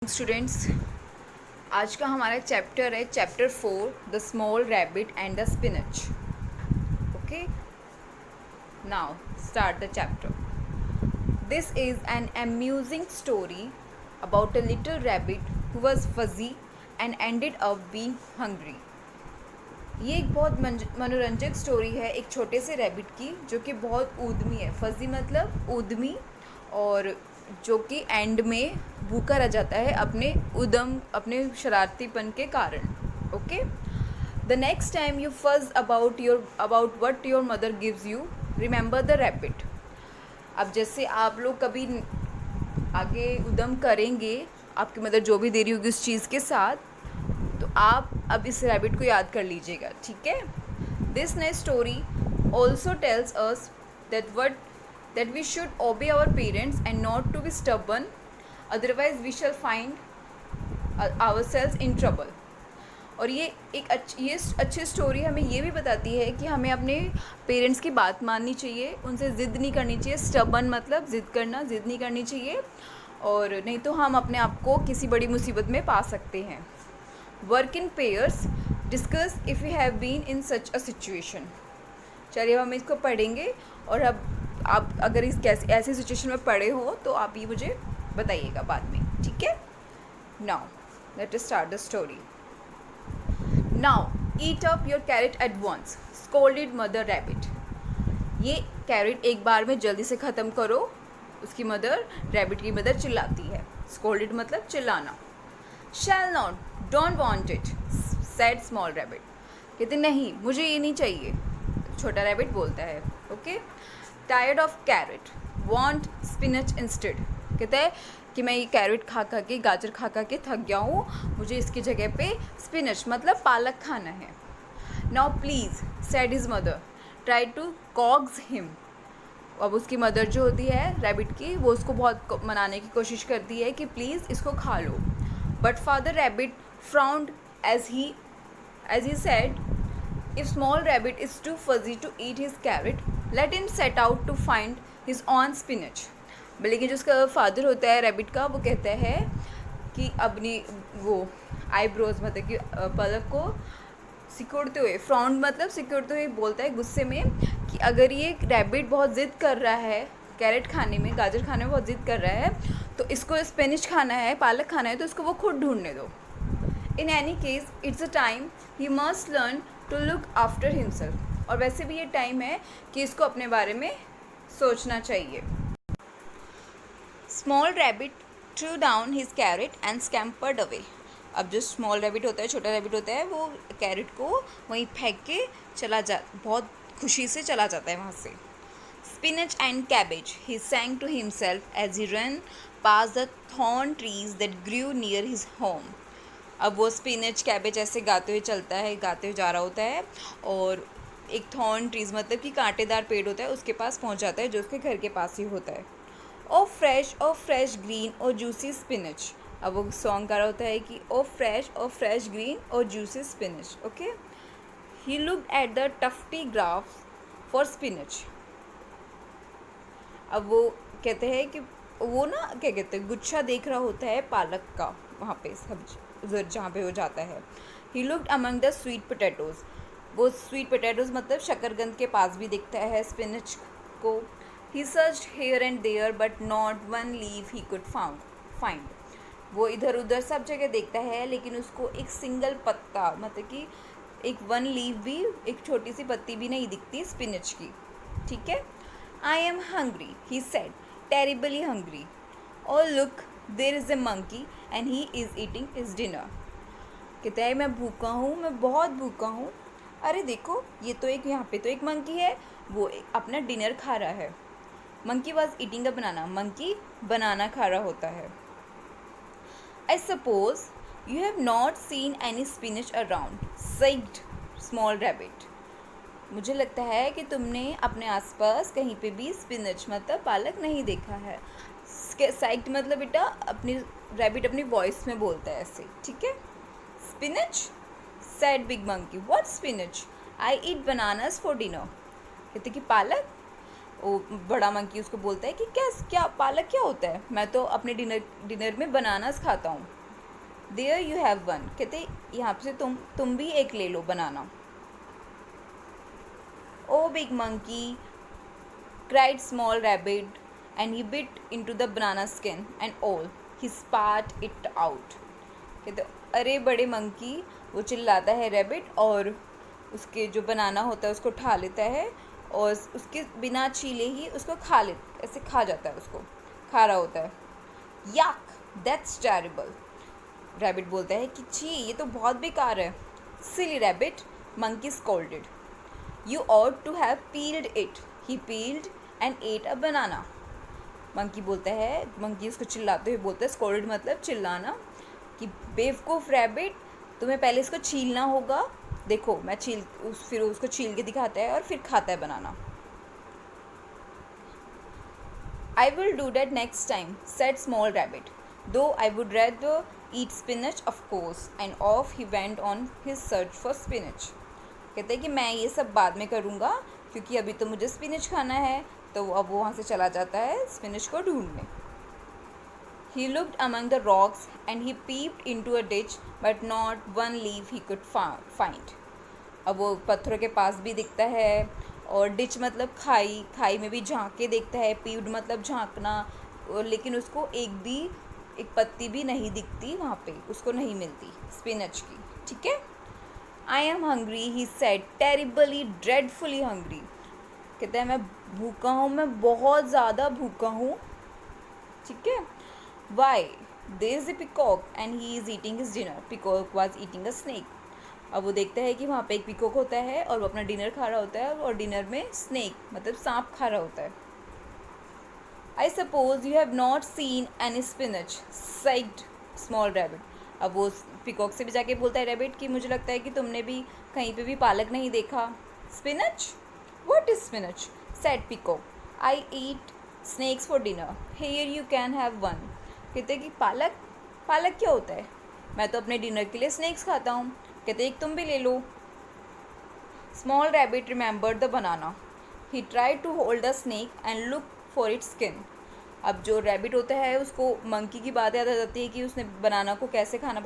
Students, आज का हमारा चैप्टर है chapter 4 the small rabbit and the spinach. Okay, now start the chapter. This is an amusing story about a little rabbit who was fuzzy and ended up being hungry. ये एक बहुत मनोरंजक story है एक छोटे से rabbit की जो कि बहुत ऊधमी है. फजी मतलब ऊधमी, और जो कि एंड में भूखा रह जाता है अपने शरारतीपन के कारण. Okay, the next time you fuss about what your mother gives you, remember the rabbit. अब जैसे आप लोग कभी आगे उदम करेंगे, आपकी मदर जो भी दे रही होगी उस चीज़ के साथ, तो आप अब इस रैबिट को याद कर लीजिएगा. ठीक है. This next story also tells us that we should obey our parents and not to be stubborn, otherwise we shall find ourselves in trouble. और ये अच्छी स्टोरी हमें ये भी बताती है कि हमें अपने पेरेंट्स की बात माननी चाहिए, उनसे ज़िद नहीं करनी चाहिए. स्टबन मतलब ज़िद करना, ज़िद नहीं करनी चाहिए, और नहीं तो हम अपने आप को किसी बड़ी मुसीबत में पा सकते हैं. Work in pairs, discuss if you have been in such a situation. चलिए हम इसको पढ़ेंगे, और अब आप अगर ऐसी सिचुएशन में पड़े हो तो आप ये मुझे बताइएगा बाद में. ठीक है. Now let us start the story. Now eat up your carrot at once, scolded mother rabbit. ये कैरेट एक बार में जल्दी से ख़त्म करो, उसकी मदर, रैबिट की मदर चिल्लाती है. स्कोल्डेड मतलब चिल्लाना. Shall not, don't want it, sad small rabbit. कहते नहीं, मुझे ये नहीं चाहिए, छोटा रैबिट बोलता है. Okay. Tired of carrot, want spinach instead. कहता है कि मैं ये कैरेट खा खा के, गाजर खा खा के थक गया हूँ, मुझे इसकी जगह पे स्पिनच मतलब पालक खाना है. Now please, said his mother, try to coax him. अब उसकी मदर जो होती है रैबिट की, वो उसको बहुत मनाने की कोशिश करती है कि प्लीज़ इसको खा लो. But father rabbit frowned as he said, if small rabbit is too fuzzy to eat his carrot, let him set out to find his own spinach. लेकिन जो उसका फादर होता है रैबिट का, वो कहता है कि अपनी वो आईब्रोज मतलब कि पलक को सिकुड़ते हुए, फ्राउंड मतलब सिकुड़ते हुए बोलता है गुस्से में कि अगर ये रैबिट बहुत ज़िद कर रहा है कैरेट खाने में, गाजर खाने में बहुत ज़िद कर रहा है, तो इसको स्पिनच खाना है, पालक खाना है, तो इसको वो खुद ढूंढने दो. In any case, it's a time he must learn to look after himself. और वैसे भी ये टाइम है कि इसको अपने बारे में सोचना चाहिए. Small rabbit threw down his carrot and scampered away. अब जो स्मॉल रैबिट होता है, छोटा रैबिट होता है, वो कैरेट को वहीं फेंक के बहुत खुशी से चला जाता है वहाँ से. Spinach and cabbage, he sang to himself as he ran past the thorn trees that grew near his home. अब वो स्पिनच कैबेज ऐसे गाते हुए चलता है, गाते हुए जा रहा होता है, और एक थॉर्न ट्रीज़ मतलब कि कांटेदार पेड़ होता है, उसके पास पहुंच जाता है जो उसके घर के पास ही होता है. ओ फ्रेश ग्रीन और जूसी स्पिनच. अब वो सॉन्ग गा रहा होता है कि ओ फ्रेश ग्रीन और juicy spinach. Okay. He looked at the tufty grass for spinach. अब वो कहते हैं कि वो ना क्या कहते हैं, गुच्छा देख रहा होता है पालक का वहाँ पे सब्जी जहाँ पे हो जाता है. He looked among the sweet potatoes. वो स्वीट पोटैटोज़ मतलब शकरकंद के पास भी दिखता है स्पिनच को. He searched here and there but not one leaf he could find. वो इधर उधर सब जगह देखता है, लेकिन उसको एक सिंगल पत्ता मतलब कि एक वन लीफ भी, एक छोटी सी पत्ती भी नहीं दिखती स्पिनच की. ठीक है. I am hungry, he said, terribly hungry. और look, there is a monkey and he is eating his dinner. कहता है मैं भूखा हूँ, मैं बहुत भूखा हूँ. अरे देखो, ये तो एक यहाँ पे तो एक मंकी है, वो अपना डिनर खा रहा है. Monkey was eating a banana. Monkey banana खा रहा होता है. I suppose you have not seen any spinach around, said small rabbit. मुझे लगता है कि तुमने अपने आसपास कहीं पे भी स्पिनच मतलब पालक नहीं देखा है. साइक्ड मतलब बेटा अपनी रैबिट अपनी वॉइस में बोलता है ऐसे. ठीक है. Spinach, sad big monkey. What spinach? I eat bananas for dinner. कहते कि पालक. वो बड़ा मंकी उसको बोलता है कि क्या पालक क्या होता है, मैं तो अपने डिनर में बनानास खाता हूँ। देयर यू हैव वन, कहते यहाँ से तुम भी एक ले लो banana. Oh big monkey cried small rabbit, and he bit into the banana skin and all. He spat it out. कहते अरे बड़े मंकी, वो चिल्लाता है रैबिट, और उसके जो बनाना होता है उसको उठा लेता है और उसके बिना छीले ही उसको ऐसे खा जाता है, उसको खा रहा होता है। याक, दैट्स टेरिबल, रैबिट बोलता है कि छी, ये तो बहुत बेकार है। Silly rabbit, monkey scolded, you ought to have peeled it. He peeled and ate a banana. Monkey बोलता है, मंकी उसको चिल्लाते हुए बोलता है, स्कोल्डेड मतलब चिल्लाना, कि बेवकूफ़ रैबिट, तुम्हें पहले इसको छीलना होगा। देखो मैं फिर उसको छील के दिखाता है और फिर खाता है बनाना। I will do that next time, said small rabbit, though I would rather eat spinach of course, and off he went on his search for spinach. कहते हैं कि मैं ये सब बाद में करूँगा, क्योंकि अभी तो मुझे स्पिनच खाना है। तो अब वो वहाँ से चला जाता है स्पिनच को ढूंढने। He looked among the rocks and he peeped into a ditch, but not one leaf he could find. अब वो पत्थरों के पास भी दिखता है, और डिच मतलब खाई में भी झांक के देखता है, पीप्ड मतलब झांकना, लेकिन उसको एक पत्ती भी नहीं दिखती वहाँ पे, उसको नहीं मिलती स्पिनच की। ठीक है। I am hungry, he said, terribly, dreadfully hungry. कहते हैं मैं भूखा हूँ, मैं बहुत ज़्यादा भूखा हूँ। ठीक है। Why? There is a peacock and he is eating his dinner. Peacock was eating a snake. अब वो देखता है कि वहाँ पे एक पिकॉक होता है और वो अपना डिनर खा रहा होता है, और डिनर में स्नेक मतलब सांप खा रहा होता है। I suppose you have not seen any spinach, sighed small rabbit. अब वो पिकॉक से भी जाके बोलता है रैबिट कि मुझे लगता है कि तुमने भी कहीं पे भी पालक नहीं देखा। Spinach? What is spinach? Said peacock, I eat snakes for dinner, here you can have one. कहते कि पालक क्या होता है, मैं तो अपने डिनर के लिए स्नेक्स खाता हूँ। कहते एक तुम भी ले लो। Small rabbit remembered the banana, he tried to hold the snake and look for its skin. अब जो रैबिट होता है उसको मंकी की बात याद आ जाती है कि उसने बनाना को कैसे खाना